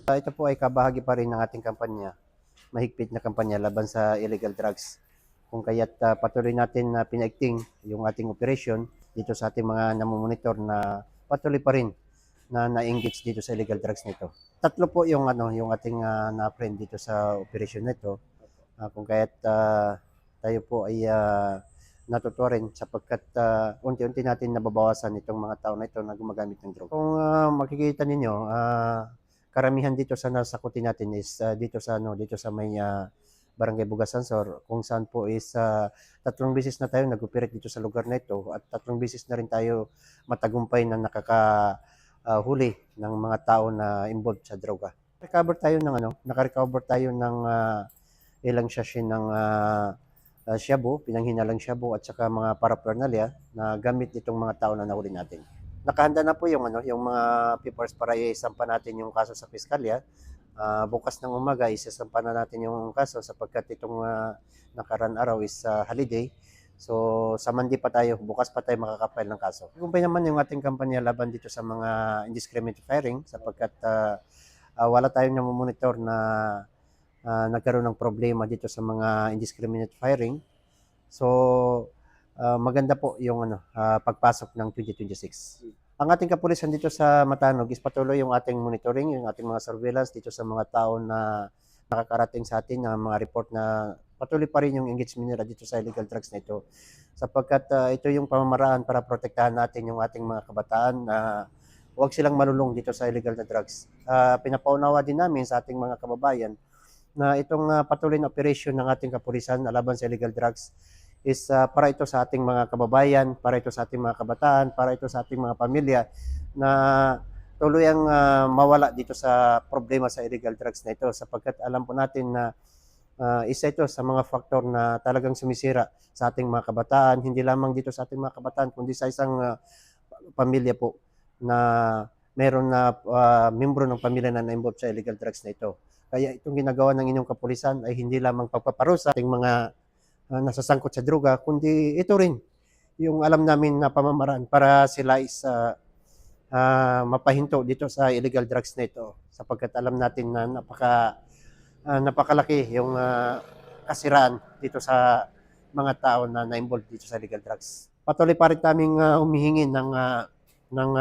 Ito po ay kabahagi pa rin ng ating kampanya, mahigpit na kampanya laban sa illegal drugs. Kung kaya't patuloy natin na pinaigting yung ating operation dito sa ating mga namomonitor na patuloy pa rin na na-engage dito sa illegal drugs nito. Tatlo po yung ating na-friend dito sa operation nito. Kung kaya't tayo po ay natutuwa rin sapagkat unti-unti natin nababawasan itong mga tao na ito na gumagamit ng droga. Kung makikita ninyo, karamihan dito sa nasakutin natin is dito sa may Barangay Bugas Sansor, kung saan po is 3 beses na tayo nag-operate dito sa lugar na ito at 3 beses na rin tayo matagumpay na nakakahuli ng mga tao na involved sa droga. Naka-recover tayo ng ilang sachet ng shabu, pinanghinalang shabu at saka mga paraphernalia na gamit itong mga tao na nahuli natin. Nakahanda na po yung mga papers para isampa natin yung kaso sa piskalya. Bukas ng umaga isasampa na natin yung kaso sapagkat itong nakaraan araw is holiday. So sa Monday pa tayo, bukas pa tayo makaka-file ng kaso. Kumpay naman yung ating kampanya laban dito sa mga indiscriminate firing sapagkat wala tayong namomonitor na nagkaroon ng problema dito sa mga indiscriminate firing. So maganda po yung pagpasok ng 2026. Ang ating kapulisan dito sa Matanog is patuloy yung ating monitoring, yung ating mga surveillance dito sa mga tao na nakakarating sa atin, ng mga report na patuloy pa rin yung engagement nila dito sa illegal drugs na ito. Sapagkat ito yung pamamaraan para protektahan natin yung ating mga kabataan na huwag silang malulong dito sa illegal na drugs. Pinapaunawa din namin sa ating mga kababayan na itong patuloy na operation ng ating kapulisan na laban sa illegal drugs is para ito sa ating mga kababayan, para ito sa ating mga kabataan, para ito sa ating mga pamilya na tuluyang mawala dito sa problema sa illegal drugs na ito sapagkat alam po natin na isa ito sa mga faktor na talagang sumisira sa ating mga kabataan, hindi lamang dito sa ating mga kabataan kundi sa isang pamilya po na meron na membro ng pamilya na na-involved sa illegal drugs na ito. Kaya itong ginagawa ng inyong kapulisan ay hindi lamang pagpaparusa sa ating mga nasasangkot sa droga, kundi ito rin yung alam namin na pamamaraan para sila is mapahinto dito sa illegal drugs na ito sapagkat alam natin na napakalaki yung kasiraan dito sa mga tao na na-involved dito sa illegal drugs. Patuloy pa rin kaming humihingi ng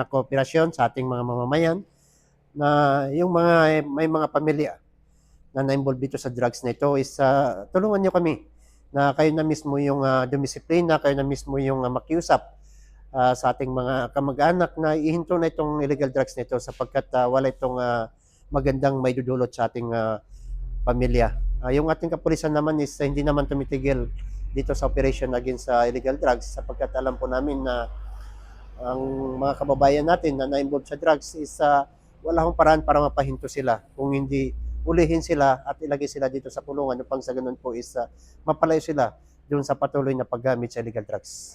kooperasyon sa ating mga mamamayan na yung may mga pamilya na na-involved dito sa drugs na ito is tulungan nyo kami na kayo na mismo yung dumisiplina, kayo na mismo yung makiusap sa ating mga kamag-anak na ihinto na itong illegal drugs nito sapagkat wala itong magandang maidudulot sa ating pamilya. Yung ating kapulisan naman is hindi naman tumitigil dito sa operation against illegal drugs sapagkat alam po namin na ang mga kababayan natin na na-involved sa drugs is wala akong paraan para mapahinto sila kung hindi ulihin sila at ilagay sila dito sa kulungan upang sa ganun po is mapalayo sila doon sa patuloy na paggamit sa illegal drugs.